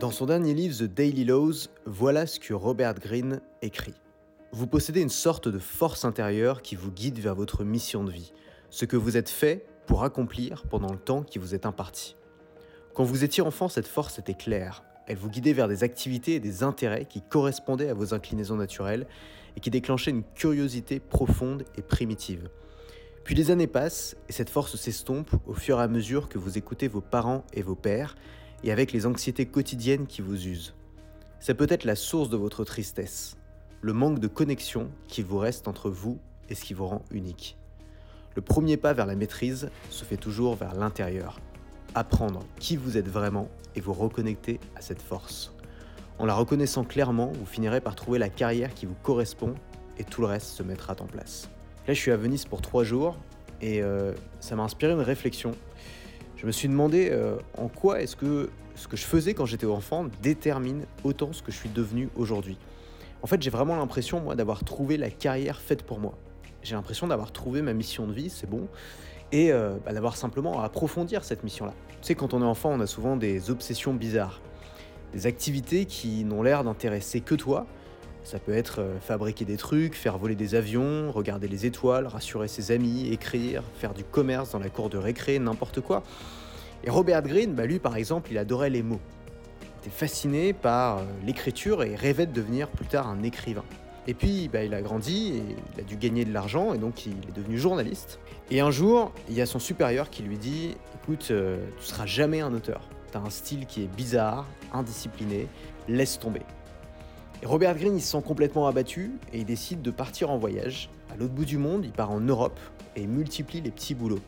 Dans son dernier livre The Daily Laws, voilà ce que Robert Greene écrit. Vous possédez une sorte de force intérieure qui vous guide vers votre mission de vie, ce que vous êtes fait pour accomplir pendant le temps qui vous est imparti. Quand vous étiez enfant, cette force était claire. Elle vous guidait vers des activités et des intérêts qui correspondaient à vos inclinaisons naturelles et qui déclenchaient une curiosité profonde et primitive. Puis les années passent et cette force s'estompe au fur et à mesure que vous écoutez vos parents et vos pères et avec les anxiétés quotidiennes qui vous usent. C'est peut-être la source de votre tristesse, le manque de connexion qui vous reste entre vous et ce qui vous rend unique. Le premier pas vers la maîtrise se fait toujours vers l'intérieur. Apprendre qui vous êtes vraiment et vous reconnecter à cette force. En la reconnaissant clairement, vous finirez par trouver la carrière qui vous correspond et tout le reste se mettra en place. Là, je suis à Venise pour 3 jours et ça m'a inspiré une réflexion. Je me suis demandé en quoi est-ce que ce que je faisais quand j'étais enfant détermine autant ce que je suis devenu aujourd'hui. En fait, j'ai vraiment l'impression, moi, d'avoir trouvé la carrière faite pour moi. J'ai l'impression d'avoir trouvé ma mission de vie, c'est bon, et d'avoir simplement à approfondir cette mission-là. Tu sais, quand on est enfant, on a souvent des obsessions bizarres, des activités qui n'ont l'air d'intéresser que toi. Ça peut être fabriquer des trucs, faire voler des avions, regarder les étoiles, rassurer ses amis, écrire, faire du commerce dans la cour de récré, n'importe quoi. Et Robert Greene, lui par exemple, il adorait les mots. Il était fasciné par l'écriture et rêvait de devenir plus tard un écrivain. Et puis il a grandi et il a dû gagner de l'argent et donc il est devenu journaliste. Et un jour, il y a son supérieur qui lui dit « Écoute, tu seras jamais un auteur. T'as un style qui est bizarre, indiscipliné, laisse tomber. » Et Robert Greene, il se sent complètement abattu et il décide de partir en voyage. À l'autre bout du monde, il part en Europe et il multiplie les petits boulots.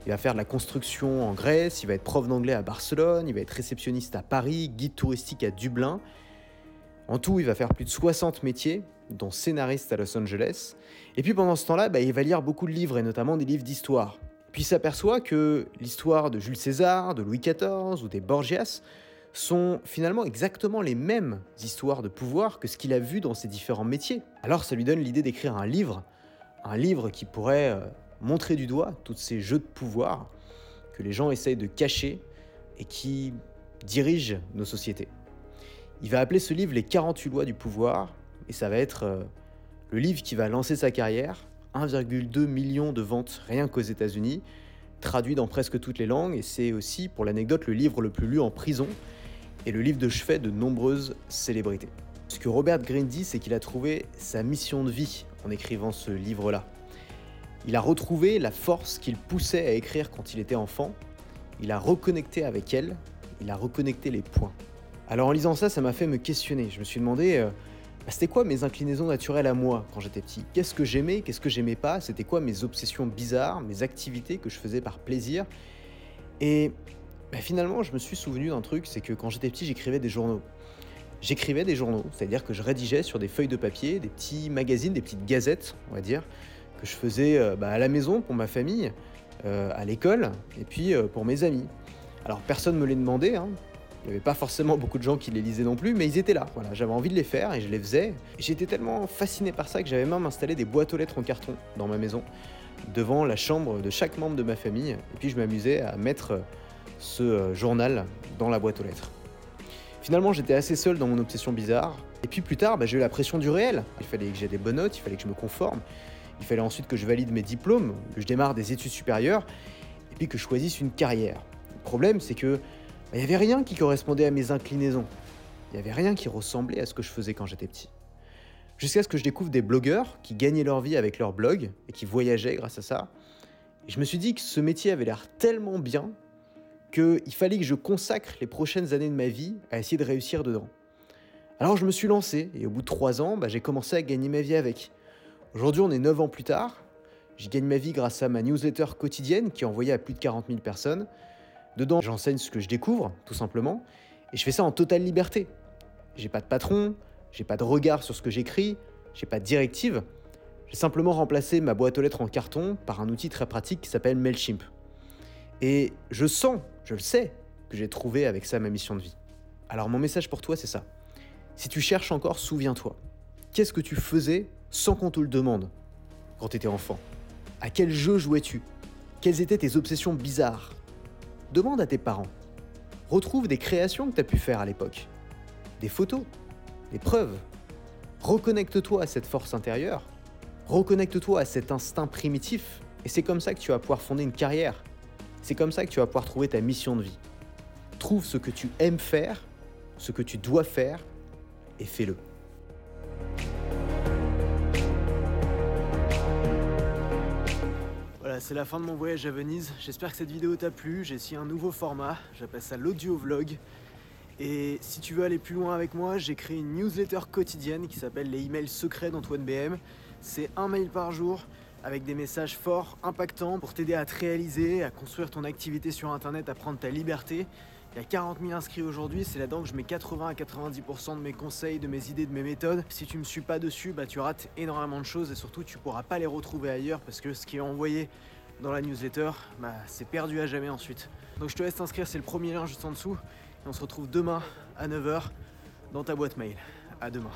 Il va faire de la construction en Grèce, il va être prof d'anglais à Barcelone, il va être réceptionniste à Paris, guide touristique à Dublin. En tout, il va faire plus de 60 métiers, dont scénariste à Los Angeles. Et puis pendant ce temps-là, il va lire beaucoup de livres, et notamment des livres d'histoire. Puis il s'aperçoit que l'histoire de Jules César, de Louis XIV ou des Borgias sont finalement exactement les mêmes histoires de pouvoir que ce qu'il a vu dans ses différents métiers. Alors ça lui donne l'idée d'écrire un livre qui pourrait montrer du doigt tous ces jeux de pouvoir que les gens essayent de cacher et qui dirigent nos sociétés. Il va appeler ce livre les 48 lois du pouvoir et ça va être le livre qui va lancer sa carrière, 1,2 million de ventes rien qu'aux États-Unis, traduit dans presque toutes les langues et c'est aussi, pour l'anecdote, le livre le plus lu en prison et le livre de chevet de nombreuses célébrités. Ce que Robert Greene dit, c'est qu'il a trouvé sa mission de vie en écrivant ce livre-là. Il a retrouvé la force qu'il poussait à écrire quand il était enfant, il a reconnecté avec elle, il a reconnecté les points. Alors en lisant ça, ça m'a fait me questionner. Je me suis demandé, c'était quoi mes inclinaisons naturelles à moi quand j'étais petit ? Qu'est-ce que j'aimais pas ? C'était quoi mes obsessions bizarres, mes activités que je faisais par plaisir ? Et finalement, je me suis souvenu d'un truc, c'est que quand j'étais petit, j'écrivais des journaux. J'écrivais des journaux, c'est-à-dire que je rédigeais sur des feuilles de papier, des petits magazines, des petites gazettes, on va dire, que je faisais à la maison pour ma famille, à l'école, et puis pour mes amis. Alors personne ne me les demandait, hein. Il n'y avait pas forcément beaucoup de gens qui les lisaient non plus, mais ils étaient là. Voilà, j'avais envie de les faire et je les faisais. Et j'étais tellement fasciné par ça que j'avais même installé des boîtes aux lettres en carton dans ma maison, devant la chambre de chaque membre de ma famille. Et puis je m'amusais à mettre ce journal dans la boîte aux lettres. Finalement, j'étais assez seul dans mon obsession bizarre. Et puis plus tard, j'ai eu la pression du réel. Il fallait que j'aie des bonnes notes, il fallait que je me conforme. Il fallait ensuite que je valide mes diplômes, que je démarre des études supérieures, et puis que je choisisse une carrière. Le problème, c'est que il n'y avait rien qui correspondait à mes inclinaisons. Il n'y avait rien qui ressemblait à ce que je faisais quand j'étais petit. Jusqu'à ce que je découvre des blogueurs qui gagnaient leur vie avec leur blog et qui voyageaient grâce à ça. Et je me suis dit que ce métier avait l'air tellement bien qu'il fallait que je consacre les prochaines années de ma vie à essayer de réussir dedans. Alors je me suis lancé et au bout de 3 ans, j'ai commencé à gagner ma vie avec. Aujourd'hui, on est 9 ans plus tard. J'y gagne ma vie grâce à ma newsletter quotidienne qui est envoyée à plus de 40 000 personnes. Dedans, j'enseigne ce que je découvre, tout simplement, et je fais ça en totale liberté. J'ai pas de patron, j'ai pas de regard sur ce que j'écris, j'ai pas de directive. J'ai simplement remplacé ma boîte aux lettres en carton par un outil très pratique qui s'appelle Mailchimp. Et je le sais, que j'ai trouvé avec ça ma mission de vie. Alors mon message pour toi, c'est ça. Si tu cherches encore, souviens-toi. Qu'est-ce que tu faisais sans qu'on te le demande quand tu étais enfant ? À quel jeu jouais-tu ? Quelles étaient tes obsessions bizarres ? Demande à tes parents. Retrouve des créations que tu as pu faire à l'époque, des photos, des preuves. Reconnecte-toi à cette force intérieure, reconnecte-toi à cet instinct primitif, et c'est comme ça que tu vas pouvoir fonder une carrière. C'est comme ça que tu vas pouvoir trouver ta mission de vie. Trouve ce que tu aimes faire, ce que tu dois faire, et fais-le. Voilà, c'est la fin de mon voyage à Venise. J'espère que cette vidéo t'a plu. J'ai essayé un nouveau format, j'appelle ça l'audio vlog. Et si tu veux aller plus loin avec moi, j'ai créé une newsletter quotidienne qui s'appelle les emails secrets d'Antoine BM. C'est un mail par jour avec des messages forts, impactants pour t'aider à te réaliser, à construire ton activité sur internet, à prendre ta liberté. Il y a 40 000 inscrits aujourd'hui, c'est là-dedans que je mets 80 à 90% de mes conseils, de mes idées, de mes méthodes. Si tu me suis pas dessus, tu rates énormément de choses et surtout tu pourras pas les retrouver ailleurs parce que ce qui est envoyé dans la newsletter, c'est perdu à jamais ensuite. Donc je te laisse t'inscrire, c'est le premier lien juste en dessous. Et on se retrouve demain à 9 h dans ta boîte mail. À demain.